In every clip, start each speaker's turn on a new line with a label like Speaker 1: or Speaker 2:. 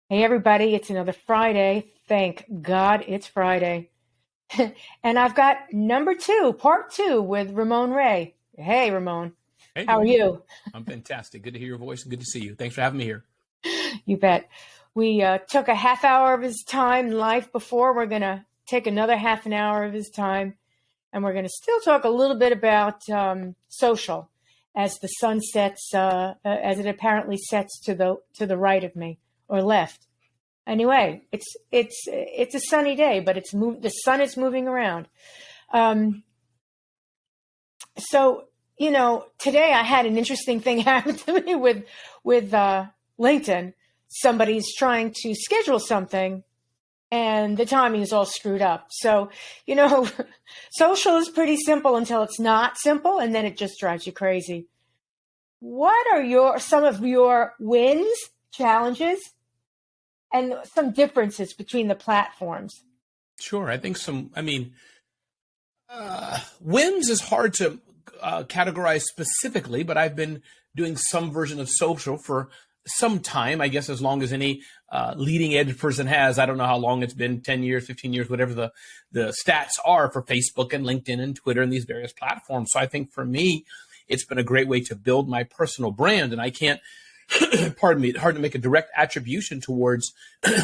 Speaker 1: Hey, everybody, it's another Friday. Thank God it's Friday. And I've got number two, part two with Ramon Ray. Hey, Ramon,
Speaker 2: Hey,
Speaker 1: how are
Speaker 2: Dorothy.
Speaker 1: you?
Speaker 2: I'm fantastic. Good to hear your voice and good to see you. Thanks for having me here.
Speaker 1: You bet. We took a half hour of his time live before. We're going to take another half an hour of his time, and we're going to still talk a little bit about social as the sun sets, as it apparently sets to the right of me or left. Anyway, it's a sunny day, but the sun is moving around. Um, so today I had an interesting thing happen to me with LinkedIn. Somebody's trying to schedule something, and the timing is all screwed up. So social is pretty simple until it's not simple, and then it just drives you crazy. What are some of your wins, challenges, and some differences between the platforms?
Speaker 2: Sure. Wins is hard to categorize specifically, but I've been doing some version of social for some time, I guess, as long as any leading edge person has. I don't know how long it's been, 10 years, 15 years, whatever the stats are for Facebook and LinkedIn and Twitter and these various platforms. So I think for me, it's been a great way to build my personal brand. And I can't, pardon me, hard to make a direct attribution towards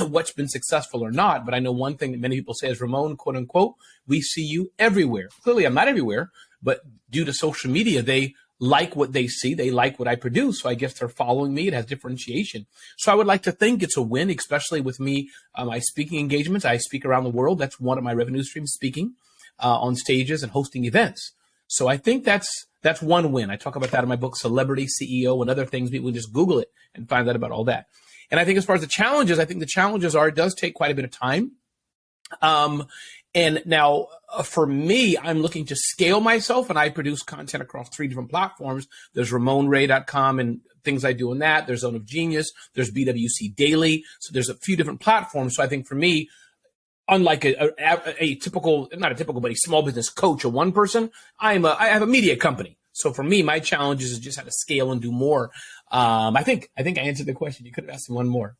Speaker 2: what's been successful or not. But I know one thing that many people say is, Ramon, quote unquote, we see you everywhere. Clearly, I'm not everywhere, but due to social media, they like what they see. They like what I produce. So I guess they're following me. It has differentiation. So I would like to think it's a win, especially with me, my speaking engagements. I speak around the world. That's one of my revenue streams, speaking on stages and hosting events. So I think that's one win. I talk about that in my book, Celebrity CEO, and other things. People just Google it and find out about all that. And I think as far as the challenges, I think the challenges are, it does take quite a bit of time. And now for me, I'm looking to scale myself, and I produce content across 3 different platforms. There's RamonRay.com and things I do in that. There's Zone of Genius. There's BWC Daily. So there's a few different platforms. So I think for me, unlike a typical, not a typical, but a small business coach or one person, I have a media company. So for me, my challenge is just how to scale and do more. I think I answered the question. You could have asked me one more.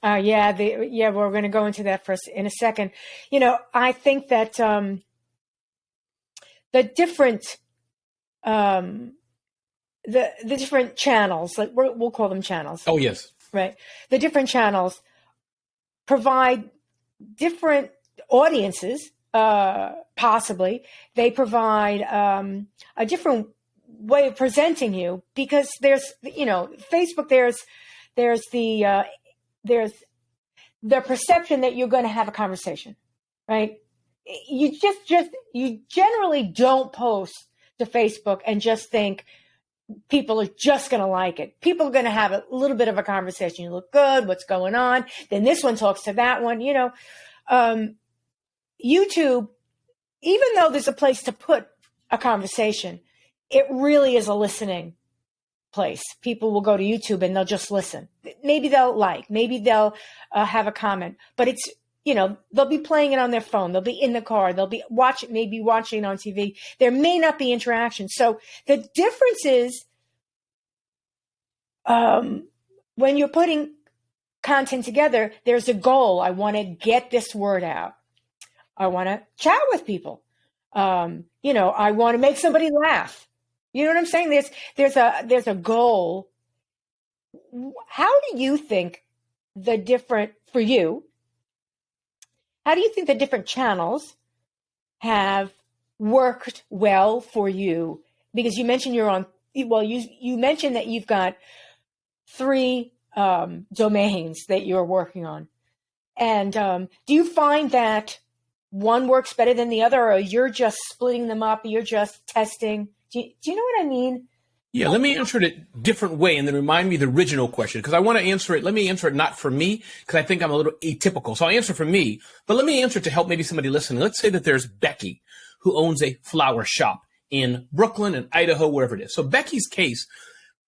Speaker 1: We're going to go into that in a second. I think that the different the different channels, like we'll call them channels.
Speaker 2: Oh, yes.
Speaker 1: Right. The different channels provide different audiences, possibly. They provide a different way of presenting you, because there's, Facebook, there's the perception that you're going to have a conversation, right? You you generally don't post to Facebook and just think people are just going to like it. People are going to have a little bit of a conversation. You look good. What's going on? Then this one talks to that one. YouTube, even though there's a place to put a conversation, it really is a listening place. People will go to YouTube and they'll just listen. Maybe they'll maybe they'll have a comment, but it's, they'll be playing it on their phone. They'll be in the car. They'll be maybe watching it on TV. There may not be interaction. So the difference is, when you're putting content together, there's a goal. I want to get this word out. I want to chat with people. I want to make somebody laugh. You know what I'm saying? There's a goal. How do you think for you, how do you think the different channels have worked well for you? Because you mentioned you mentioned that you've got 3 domains that you're working on. And do you find that one works better than the other, or you're just splitting them up, you're just testing? Do you know what I mean?
Speaker 2: Yeah, let me answer it a different way and then remind me the original question, because I want to answer it. Let me answer it not for me, because I think I'm a little atypical. So I'll answer for me, but let me answer it to help maybe somebody listening. Let's say that there's Becky, who owns a flower shop in Brooklyn and Idaho, wherever it is. So Becky's case,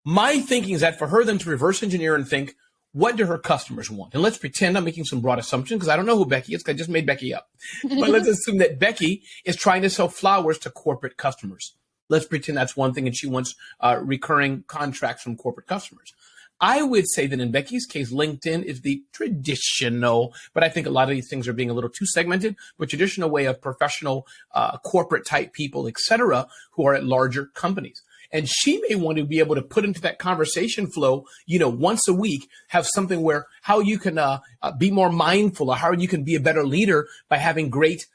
Speaker 2: my thinking is that for her then to reverse engineer and think, what do her customers want? And let's pretend I'm making some broad assumption, because I don't know who Becky is, because I just made Becky up. But let's assume that Becky is trying to sell flowers to corporate customers. Let's pretend that's one thing, and she wants recurring contracts from corporate customers. I would say that in Becky's case, LinkedIn is the traditional, but I think a lot of these things are being a little too segmented, but traditional way of professional, corporate type people, et cetera, who are at larger companies. And she may want to be able to put into that conversation flow, once a week, have something where how you can be more mindful, or how you can be a better leader by having great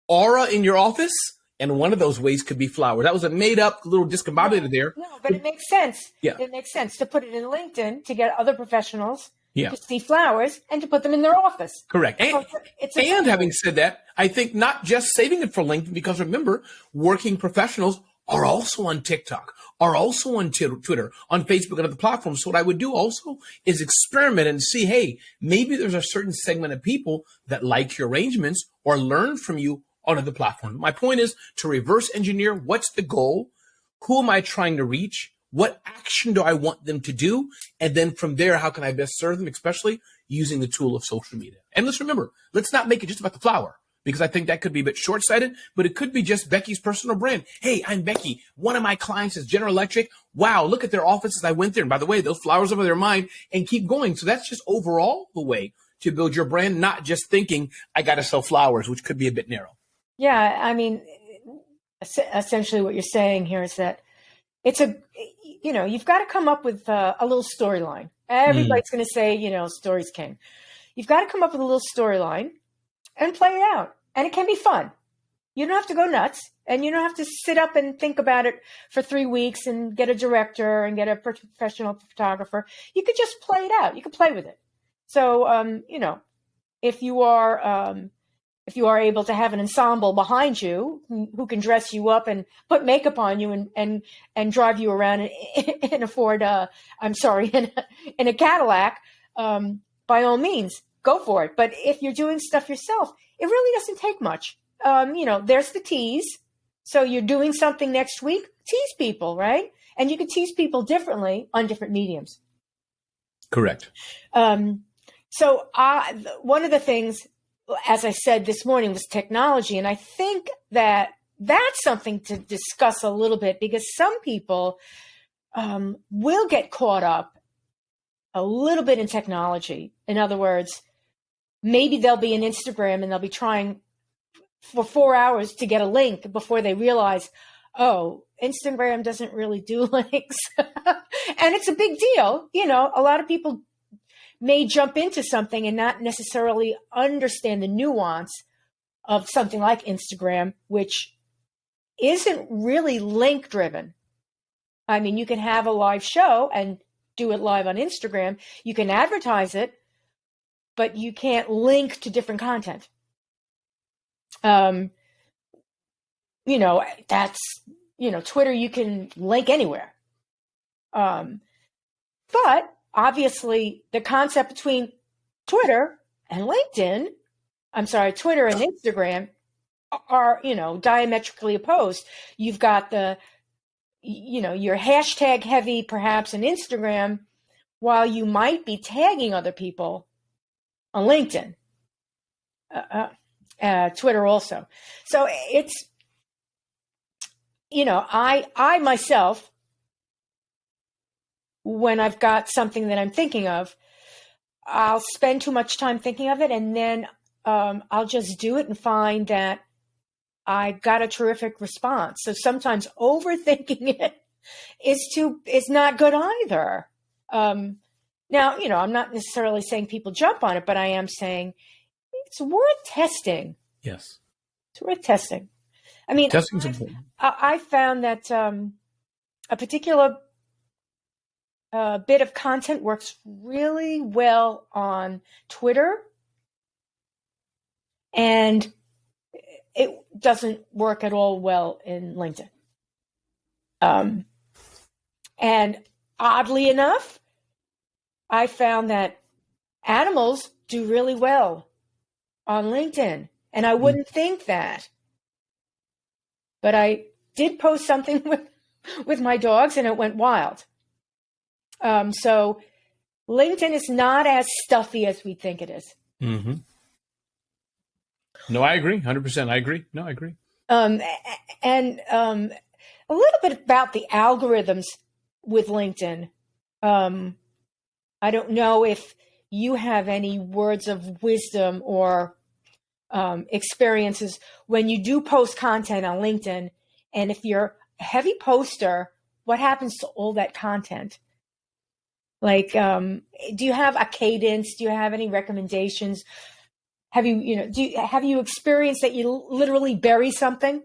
Speaker 2: aura in your office. And one of those ways could be flowers. That was a made up little discombobulated there.
Speaker 1: No, but it makes sense.
Speaker 2: Yeah.
Speaker 1: It makes sense to put it in LinkedIn to get other professionals
Speaker 2: Yeah.
Speaker 1: to see flowers and to put them in their office.
Speaker 2: Correct. And having said that, I think not just saving it for LinkedIn, because remember, working professionals are also on TikTok, are also on Twitter, on Facebook, and other platforms. So what I would do also is experiment and see, hey, maybe there's a certain segment of people that like your arrangements or learn from you on other platforms. My point is to reverse engineer what's the goal, who am I trying to reach, what action do I want them to do, and then from there, how can I best serve them, especially using the tool of social media. And let's remember, let's not make it just about the flower, because I think that could be a bit short-sighted, but it could be just Becky's personal brand. Hey, I'm Becky. One of my clients is General Electric. Wow, look at their offices. I went there. And by the way, those flowers over their mind, and keep going. So that's just overall the way to build your brand, not just thinking I got to sell flowers, which could be a bit narrow.
Speaker 1: Yeah, I mean, essentially what you're saying here is that you've got to come up with a little storyline. Everybody's going to say, story's king. You've got to come up with a little storyline and play it out. And it can be fun. You don't have to go nuts, and you don't have to sit up and think about it for 3 weeks and get a director and get a professional photographer. You could just play it out. You could play with it. So, if you are able to have an ensemble behind you who can dress you up and put makeup on you and drive you around in a Cadillac, by all means, go for it. But if you're doing stuff yourself, it really doesn't take much. There's the tease. So you're doing something next week, tease people, right? And you can tease people differently on different mediums.
Speaker 2: Correct.
Speaker 1: So one of the things, as I said this morning, was technology. And I think that that's something to discuss a little bit, because some people will get caught up a little bit in technology. In other words, maybe they'll be in Instagram and they'll be trying for 4 hours to get a link before they realize, oh, Instagram doesn't really do links. And it's a big deal. A lot of people may jump into something and not necessarily understand the nuance of something like Instagram, which isn't really link driven. I mean, you can have a live show and do it live on Instagram. You can advertise it, but you can't link to different content. Twitter, you can link anywhere. But obviously, the concept between Twitter and Instagram are, diametrically opposed. You've got your hashtag heavy perhaps in Instagram, while you might be tagging other people on LinkedIn, Twitter also. So it's, I myself, when I've got something that I'm thinking of, I'll spend too much time thinking of it, and then I'll just do it and find that I got a terrific response. So sometimes overthinking it is not good either. Now, I'm not necessarily saying people jump on it, but I am saying it's worth testing.
Speaker 2: Yes.
Speaker 1: It's worth testing. I mean,
Speaker 2: testing's important.
Speaker 1: I found that a particular bit of content works really well on Twitter, and it doesn't work at all well in LinkedIn. And oddly enough, I found that animals do really well on LinkedIn, and I wouldn't think that. But I did post something with my dogs, and it went wild. So LinkedIn is not as stuffy as we think it is.
Speaker 2: Mm-hmm. No, I agree. 100%. I agree. No, I agree.
Speaker 1: And a little bit about the algorithms with LinkedIn. I don't know if you have any words of wisdom or experiences when you do post content on LinkedIn. And if you're a heavy poster, what happens to all that content? Like, do you have a cadence? Do you have any recommendations? Have you experienced that you literally bury something?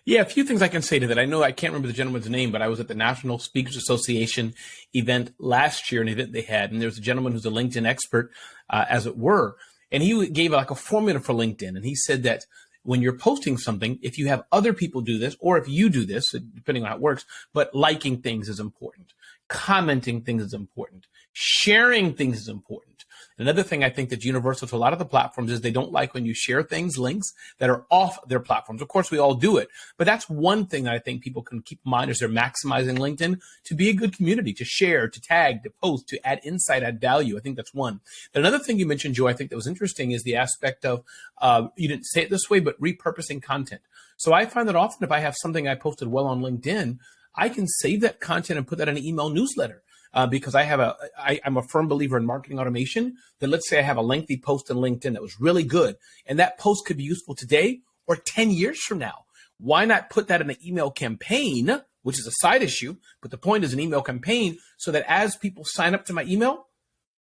Speaker 2: Yeah, a few things I can say to that. I know I can't remember the gentleman's name, but I was at the National Speakers Association event last year, an event they had, and there was a gentleman who's a LinkedIn expert, as it were, and he gave like a formula for LinkedIn, and he said that when you're posting something, if you have other people do this, or if you do this, depending on how it works, but liking things is important, commenting things is important, sharing things is important. Another thing I think that's universal to a lot of the platforms is they don't like when you share things, links that are off their platforms. Of course, we all do it, but that's one thing that I think people can keep in mind as they're maximizing LinkedIn to be a good community, to share, to tag, to post, to add insight, add value. I think that's one. Another thing you mentioned, Joe, I think that was interesting is the aspect of, you didn't say it this way, but repurposing content. So I find that often if I have something I posted well on LinkedIn, I can save that content and put that in an email newsletter. Because I'm a firm believer in marketing automation, that let's say I have a lengthy post on LinkedIn that was really good, and that post could be useful today or 10 years from now. Why not put that in an email campaign, which is a side issue, but the point is an email campaign so that as people sign up to my email,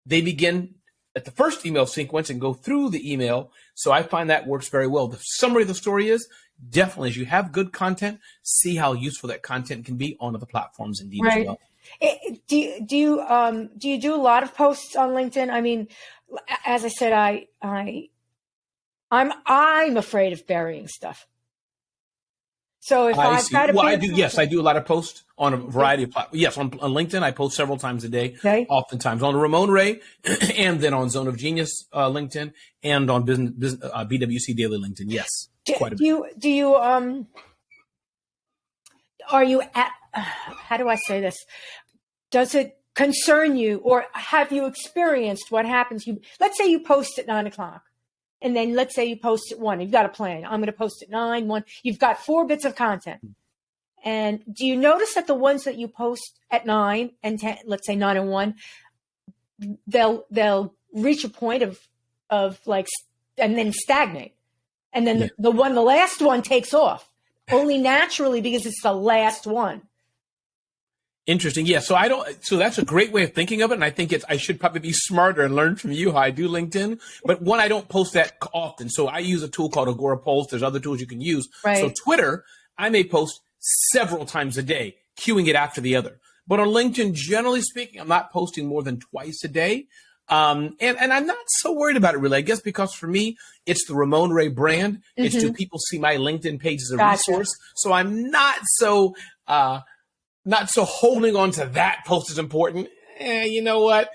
Speaker 2: they begin at the first email sequence and go through the email. So I find that works very well. The summary of the story is definitely as you have good content, see how useful that content can be on other platforms indeed as well.
Speaker 1: Do you do a lot of posts on LinkedIn? I mean, as I said, I'm afraid of burying stuff. So if I've got to,
Speaker 2: I do a lot of posts on a variety of platforms. Yes, on LinkedIn, I post several times a day. Okay. Oftentimes on Ramon Ray, and then on Zone of Genius LinkedIn, and on BWC Daily LinkedIn. Yes, quite a bit.
Speaker 1: Are you at? How do I say this? Does it concern you, or have you experienced what happens? Let's say you post at 9:00, and then let's say you post at 1. You've got a plan. I'm going to post at 9, 1. You've got 4 bits of content. And do you notice that the ones that you post at 9 and 10, let's say 9 and 1, they'll reach a point of like, and then stagnate, and then the last one takes off only naturally because it's the last one.
Speaker 2: Interesting. Yeah. So that's a great way of thinking of it. And I think I should probably be smarter and learn from you how I do LinkedIn. But one, I don't post that often. So I use a tool called Agora Post. There's other tools you can use. Right. So Twitter, I may post several times a day, queuing it after the other. But on LinkedIn, generally speaking, I'm not posting more than twice a day. And I'm not so worried about it really. I guess because for me, it's the Ramon Ray brand. Mm-hmm. It's do people see my LinkedIn page as a resource. So I'm not so holding on to that post is important. You know what?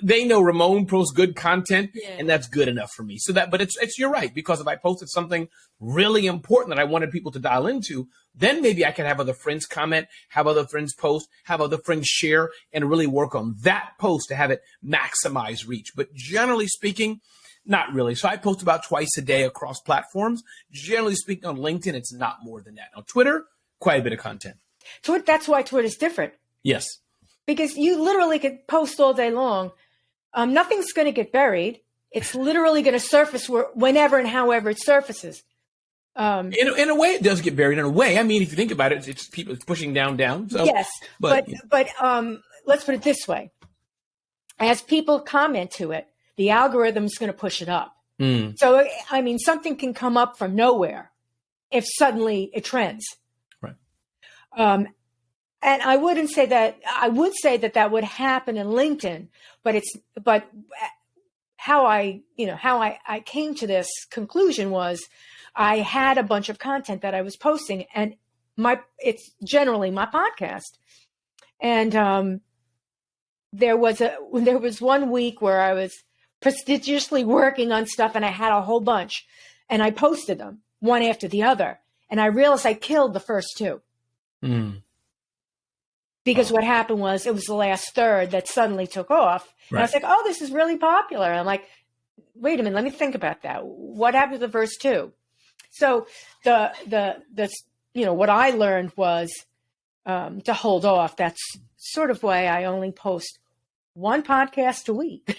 Speaker 2: They know Ramon posts good content, and that's good enough for me. But you're right, because if I posted something really important that I wanted people to dial into, then maybe I can have other friends comment, have other friends post, have other friends share, and really work on that post to have it maximize reach. But generally speaking, not really. So I post about twice a day across platforms. Generally speaking, on LinkedIn, it's not more than that. On Twitter, quite a bit of content.
Speaker 1: That's why Twitter is different.
Speaker 2: Yes.
Speaker 1: Because you literally could post all day long. Nothing's going to get buried. It's literally going to surface whenever and however it surfaces.
Speaker 2: In a way, it does get buried. In a way, I mean, if you think about it, it's people pushing down. So,
Speaker 1: yes, but let's put it this way: as people comment to it, the algorithm's going to push it up. Mm. So, I mean, something can come up from nowhere if suddenly it trends.
Speaker 2: Right.
Speaker 1: And I wouldn't say that. I would say that would happen in LinkedIn, but how I came to this conclusion was I had a bunch of content that I was posting, and it's generally my podcast. And there was one week where I was prestigiously working on stuff, and I had a whole bunch, and I posted them one after the other, and I realized I killed the first 2. Mm. Because what happened was it was the last third that suddenly took off. Right. And I was like, oh, this is really popular. And I'm like, wait a minute, let me think about that. What happened to the verse 2? So the what I learned was to hold off. That's sort of why I only post one podcast a week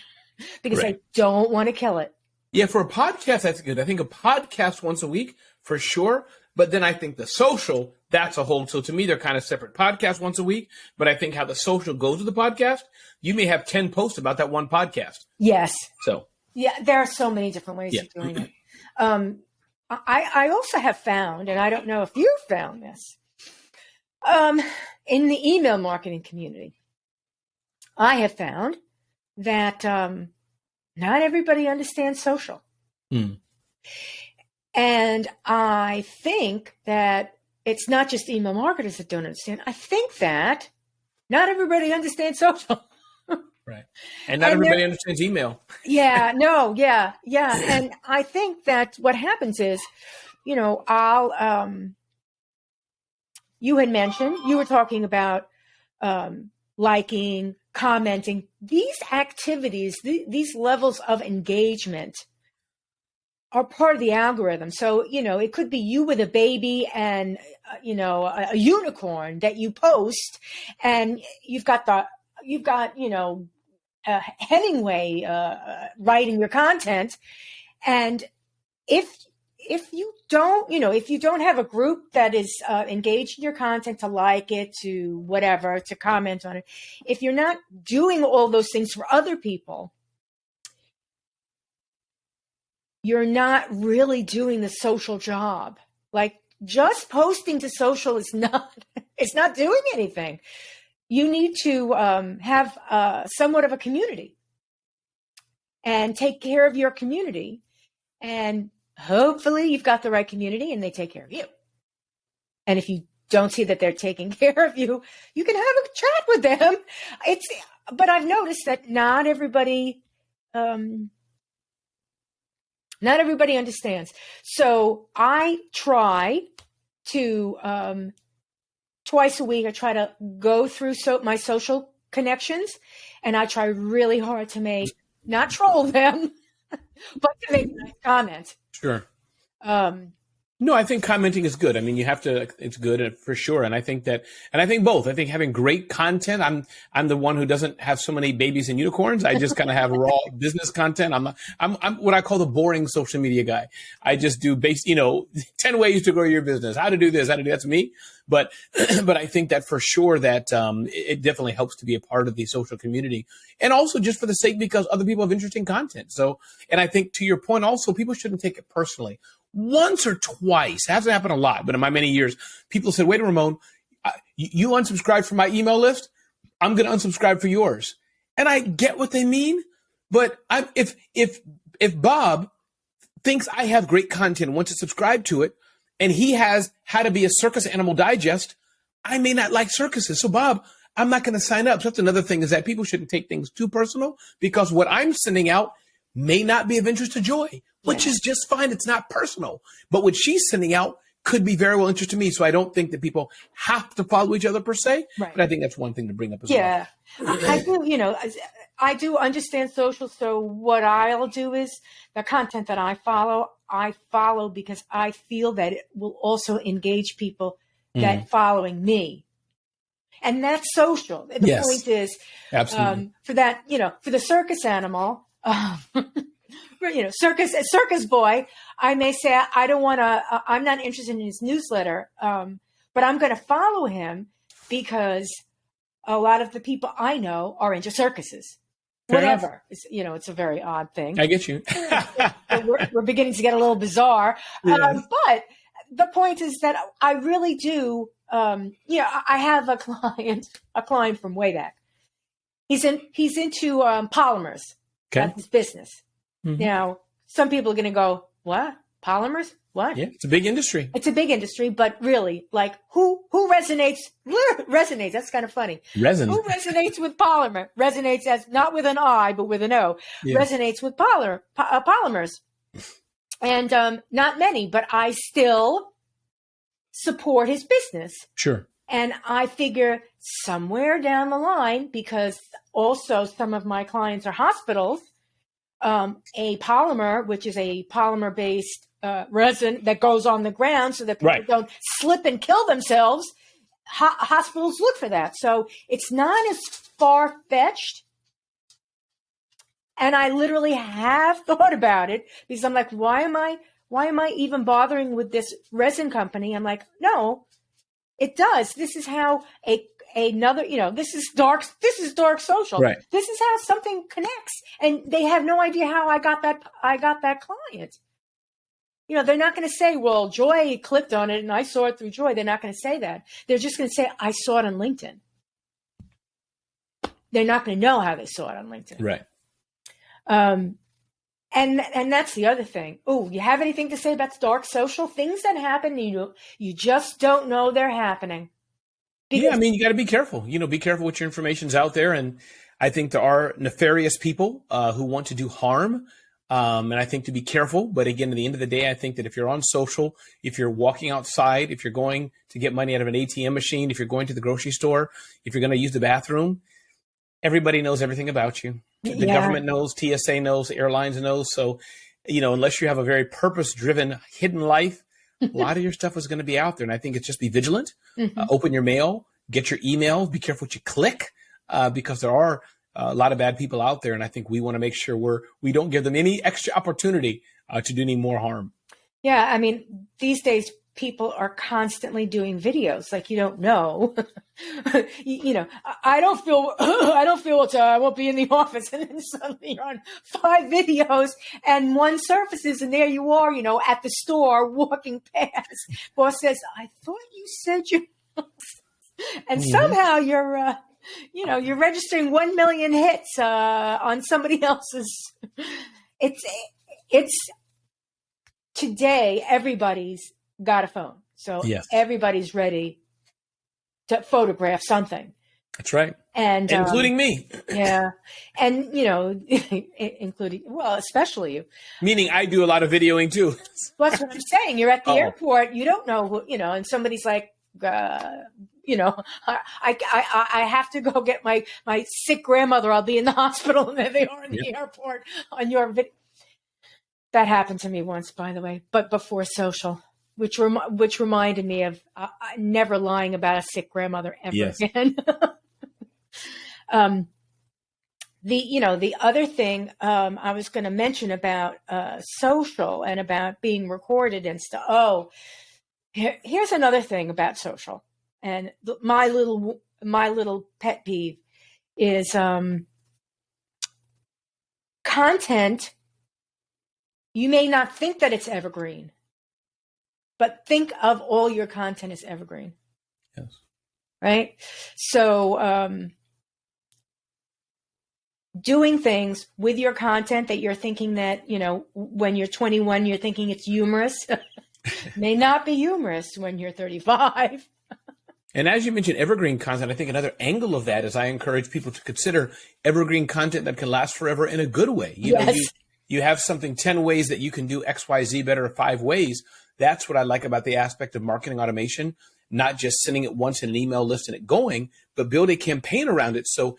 Speaker 1: because
Speaker 2: Right.
Speaker 1: I don't want to kill it.
Speaker 2: Yeah, for a podcast, that's good. I think a podcast once a week for sure. But then I think the social, that's a whole. So to me, they're kind of separate. Podcast once a week. But I think how the social goes with the podcast, you may have 10 posts about that one podcast.
Speaker 1: Yes.
Speaker 2: So.
Speaker 1: Yeah, there are so many different ways of doing it. I also have found, and I don't know if you've found this, in the email marketing community, I have found that not everybody understands social. And I think that it's not just email marketers that don't understand. I think that not everybody understands social.
Speaker 2: Right. And not everybody understands email.
Speaker 1: Yeah, no, yeah. And I think that what happens is, you know, you had mentioned, you were talking about liking, commenting, these activities, these levels of engagement are part of the algorithm. So, you know, it could be you with a baby and, you know, a unicorn that you post, and you've got, you know, Hemingway writing your content. And if you don't, you know, if you don't have a group that is engaged in your content, to like it, to whatever, to comment on it, if you're not doing all those things for other people, you're not really doing the social job. Like, just posting to social is not, it's not doing anything. You need to have somewhat of a community and take care of your community. And hopefully you've got the right community and they take care of you. And if you don't see that they're taking care of you, you can have a chat with them. But I've noticed that not everybody understands. So I try to, twice a week, I try to go through my social connections, and I try really hard to not troll them, but to make nice comments.
Speaker 2: Sure. No, I think commenting is good. I mean, you have to, it's good for sure. And I think both. I think having great content, I'm the one who doesn't have so many babies and unicorns. I just kind of have raw business content. I'm what I call the boring social media guy. I just do 10 ways to grow your business, how to do this, that's me. But I think that for sure that it definitely helps to be a part of the social community, and also just for the sake because other people have interesting content. So, and I think to your point also, people shouldn't take it personally. Once or twice, it hasn't happened a lot, but in my many years, people said, wait, Ramon, you unsubscribed from my email list. I'm going to unsubscribe for yours. And I get what they mean. But if Bob thinks I have great content and wants to subscribe to it, and he has How to Be a Circus Animal Digest, I may not like circuses. So Bob, I'm not going to sign up. So that's another thing, is that people shouldn't take things too personal, because what I'm sending out may not be of interest to Joy, which is just fine. It's not personal. But what she's sending out could be very well interest to me. So I don't think that people have to follow each other per se. Right. But I think that's one thing to bring up as well.
Speaker 1: Yeah, I do, I do understand social. So what I'll do is the content that I follow because I feel that it will also engage people that following me. And that's social. The point is, absolutely, for that, for the circus animal, circus boy, I may say, I don't want to, I'm not interested in his newsletter, but I'm going to follow him because a lot of the people I know are into circuses. Fair Whatever. It's a very odd thing.
Speaker 2: I get you.
Speaker 1: we're beginning to get a little bizarre. Yeah. But the point is that I really do, I have a client from way back. He's into polymers. Okay. That's his business. Mm-hmm. Now, some people are going to go, what? Polymers? What?
Speaker 2: Yeah, it's a big industry.
Speaker 1: It's a big industry, but really, like, who resonates? Resonates. That's kind of funny. Who resonates with polymer? Resonates as not with an I, but with an O. Yeah. Resonates with polymers. And not many, but I still support his business.
Speaker 2: Sure.
Speaker 1: And I figure somewhere down the line, because also some of my clients are hospitals, a polymer, which is a polymer-based resin that goes on the ground so that people don't slip and kill themselves, hospitals look for that. So it's not as far-fetched And I literally have thought about it because I'm like, why am I even bothering with this resin company? I'm like, no, it does. This is how another, this is dark social.
Speaker 2: Right.
Speaker 1: This is how something connects. And they have no idea how I got that client. They're not going to say, well, Joy clicked on it and I saw it through Joy. They're not going to say that. They're just going to say, I saw it on LinkedIn. They're not going to know how they saw it on LinkedIn.
Speaker 2: Right.
Speaker 1: And that's the other thing. Oh, you have anything to say about dark social? Things that happen, you just don't know they're happening.
Speaker 2: You got to be careful. Be careful what your information's out there. And I think there are nefarious people who want to do harm. And I think to be careful. But again, at the end of the day, I think that if you're on social, if you're walking outside, if you're going to get money out of an ATM machine, if you're going to the grocery store, if you're going to use the bathroom, everybody knows everything about you. The government knows, TSA knows, airlines knows. So, unless you have a very purpose-driven hidden life, a lot of your stuff is going to be out there. And I think it's just be vigilant, open your mail, get your email, be careful what you click, because there are a lot of bad people out there. And I think we want to make sure we don't give them any extra opportunity to do any more harm.
Speaker 1: Yeah. I mean, these days, people are constantly doing videos like you don't know. I don't feel I won't be in the office, and then suddenly you're on 5 videos and one surfaces, and there you are, at the store walking past. Boss says, "I thought you said you," and somehow you're registering 1 million hits on somebody else's. It's today. Everybody's got a phone. So everybody's ready to photograph something.
Speaker 2: That's right.
Speaker 1: And
Speaker 2: including me.
Speaker 1: Yeah. And, including, well, especially you.
Speaker 2: Meaning I do a lot of videoing too.
Speaker 1: Well, that's what I'm saying. You're at the airport. You don't know who, and somebody's like, I have to go get my sick grandmother. I'll be in the hospital. And there they are in the airport on your video. That happened to me once, by the way, but before social. Which reminded me of never lying about a sick grandmother ever again. The other thing I was going to mention about social and about being recorded and stuff. Oh, here's another thing about social, and my little pet peeve is content. You may not think that it's evergreen, but think of all your content as evergreen.
Speaker 2: Yes.
Speaker 1: Right? So doing things with your content that you're thinking that, when you're 21, you're thinking it's humorous, may not be humorous when you're 35.
Speaker 2: And as you mentioned, evergreen content, I think another angle of that is I encourage people to consider evergreen content that can last forever in a good way. You have something 10 ways that you can do X, Y, Z better 5 ways. That's what I like about the aspect of marketing automation, not just sending it once in an email list and it going, but build a campaign around it. So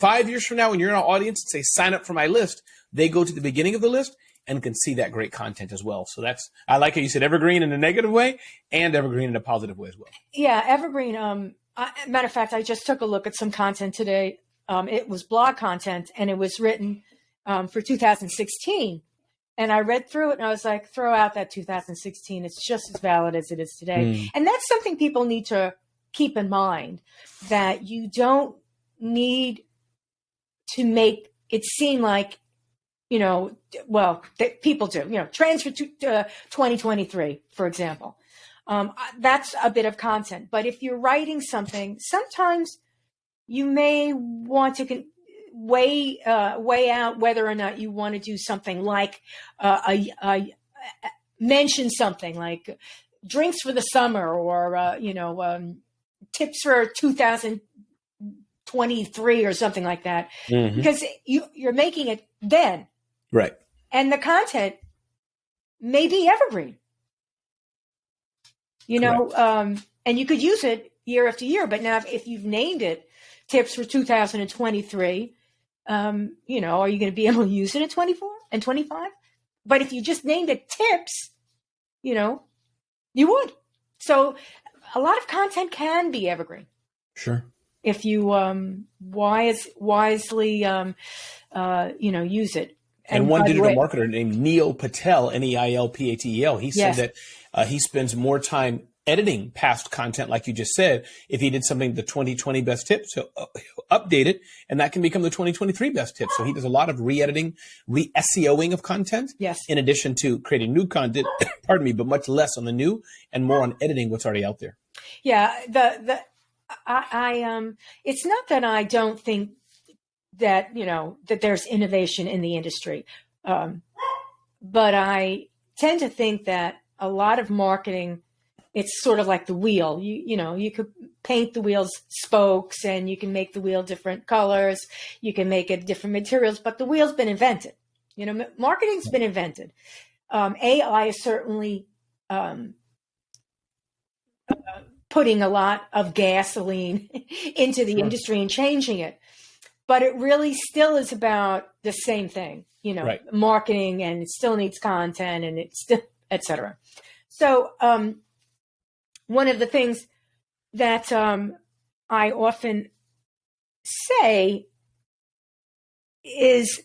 Speaker 2: 5 years from now, when you're in our audience and say, sign up for my list, they go to the beginning of the list and can see that great content as well. So I like how you said evergreen in a negative way and evergreen in a positive way as well.
Speaker 1: Yeah, evergreen. Matter of fact, I just took a look at some content today. It was blog content and it was written for 2016. And I read through it and I was like, throw out that 2016. It's just as valid as it is today. And that's something people need to keep in mind, that you don't need to make it seem like, that people do, trends for 2023, for example. That's a bit of content. But if you're writing something, sometimes you may want to weigh out whether or not you want to do something like mention something like drinks for the summer or tips for 2023 or something like that, because you're making it then,
Speaker 2: right? And
Speaker 1: the content may be evergreen, and you could use it year after year. But now if you've named it tips for 2023, are you going to be able to use it in 24 and 25? But if you just named it tips, you would. So a lot of content can be evergreen.
Speaker 2: Sure.
Speaker 1: if you wisely use it.
Speaker 2: And one
Speaker 1: by the
Speaker 2: digital
Speaker 1: way,
Speaker 2: marketer named Neil Patel, Neilpatel, he said
Speaker 1: yes,
Speaker 2: that he spends more time editing past content, like you just said. If he did something, the 2020 best tips, he'll update it, and that can become the 2023 best tips. So he does a lot of re-editing, re-SEOing of content,
Speaker 1: yes,
Speaker 2: in addition to creating new content, pardon me, but much less on the new and more on editing what's already out there.
Speaker 1: yeah. It's not that I don't think that that there's innovation in the industry, but I tend to think that a lot of marketing, it's sort of like the wheel. You could paint the wheel's spokes, and you can make the wheel different colors. You can make it different materials, but the wheel's been invented. Marketing's been invented. AI is certainly putting a lot of gasoline into the industry and changing it. But it really still is about the same thing,
Speaker 2: Right.
Speaker 1: marketing, and it still needs content, and it's still, et cetera. So one of the things that I often say is,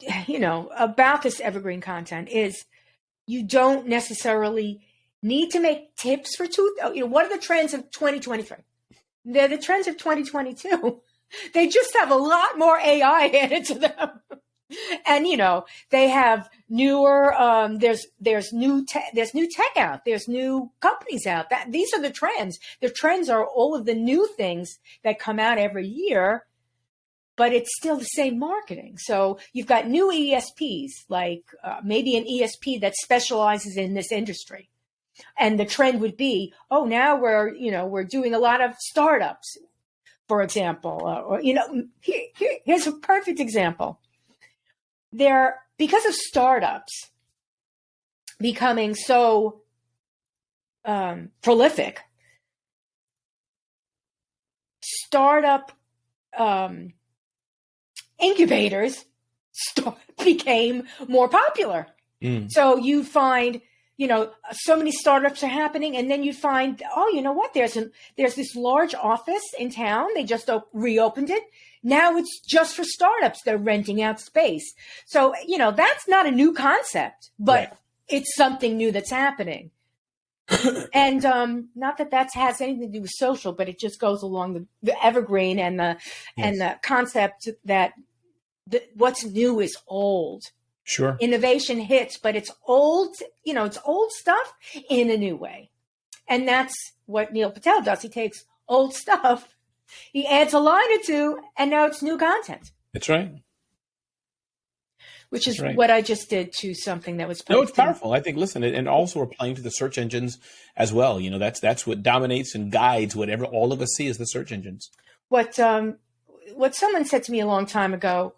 Speaker 1: about this evergreen content is you don't necessarily need to make tips for what are the trends of 2023? They're the trends of 2022. They just have a lot more AI added to them. And, they have newer, there's new tech out. There's new companies out. These are the trends. The trends are all of the new things that come out every year, but it's still the same marketing. So you've got new ESPs, like maybe an ESP that specializes in this industry. And the trend would be, now we're doing a lot of startups, for example, here's a perfect example. Because of startups becoming so prolific, startup incubators became more popular. So you find, so many startups are happening, and then you find, there's this large office in town. They just reopened it. Now it's just for startups. They're renting out space. So, that's not a new concept, but it's something new that's happening. And not that has anything to do with social, but it just goes along the evergreen and the concept that what's new is old.
Speaker 2: Sure.
Speaker 1: Innovation hits, but it's old, it's old stuff in a new way. And that's what Neil Patel does. He takes old stuff, he adds a line or two, and now it's new content.
Speaker 2: That's right.
Speaker 1: Which is what I just did to something that was posted.
Speaker 2: No, it's powerful. I think, listen, and also we're playing to the search engines as well. That's what dominates and guides whatever all of us see as the search engines.
Speaker 1: What someone said to me a long time ago,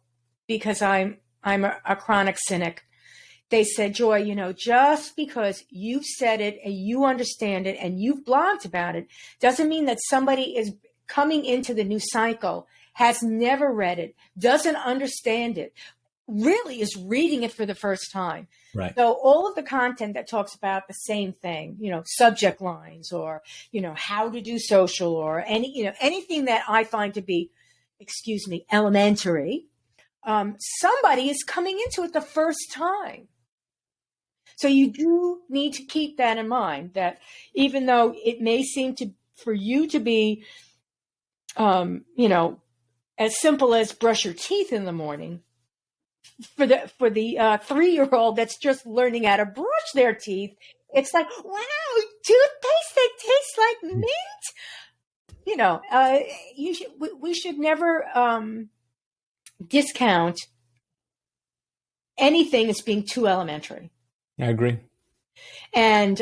Speaker 1: because I'm a chronic cynic. They said, Joy, just because you've said it and you understand it and you've blogged about it doesn't mean that somebody is coming into the new cycle, has never read it, doesn't understand it, really is reading it for the first time.
Speaker 2: Right.
Speaker 1: So all of the content that talks about the same thing, subject lines or, how to do social or anything that I find to be, elementary, somebody is coming into it the first time. So you do need to keep that in mind, that even though it may seem for you to be, as simple as brush your teeth in the morning, for the 3-year-old that's just learning how to brush their teeth, it's like, wow, toothpaste that tastes like mint. We should never discount anything as being too elementary.
Speaker 2: I agree.
Speaker 1: And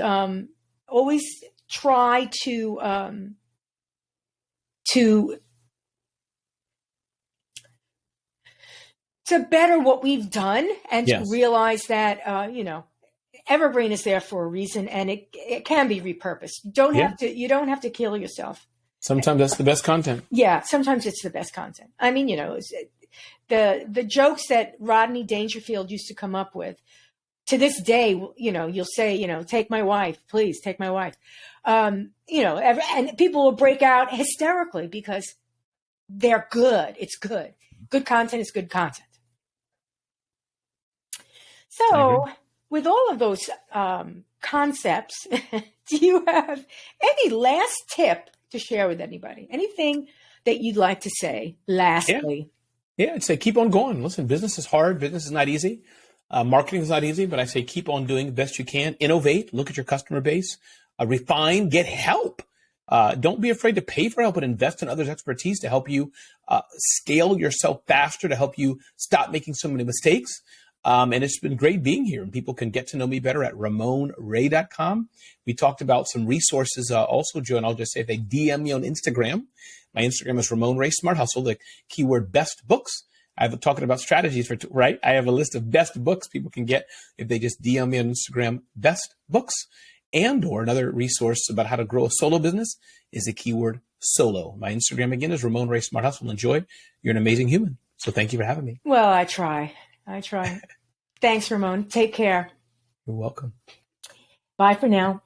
Speaker 1: always try to better what we've done and to realize that, evergreen is there for a reason, and it can be repurposed. You don't have to kill yourself.
Speaker 2: Sometimes that's the best content.
Speaker 1: Yeah. Sometimes it's the best content. I mean, the jokes that Rodney Dangerfield used to come up with to this day, you'll say, take my wife, please take my wife. And people will break out hysterically because they're good. It's good. Good content is good content. So with all of those concepts, do you have any last tip to share with anybody? Anything that you'd like to say lastly?
Speaker 2: Yeah, I'd say keep on going. Listen, business is hard. Business is not easy. Marketing is not easy, but I say keep on doing the best you can. Innovate. Look at your customer base. Refine. Get help. Don't be afraid to pay for help and invest in others' expertise to help you scale yourself faster, to help you stop making so many mistakes. And it's been great being here. And people can get to know me better at RamonRay.com. We talked about some resources also, Joe, and I'll just say if they DM me on Instagram, my Instagram is Ramon Ray Smart Hustle, the keyword best books. I've talking about strategies right? I have a list of best books people can get if they just DM me on Instagram, best books. And or another resource about how to grow a solo business is the keyword solo. My Instagram again is Ramon Ray Smart Hustle. Enjoy. You're an amazing human. So thank you for having me.
Speaker 1: Well, I try. Thanks, Ramon. Take care.
Speaker 2: You're welcome.
Speaker 1: Bye for now.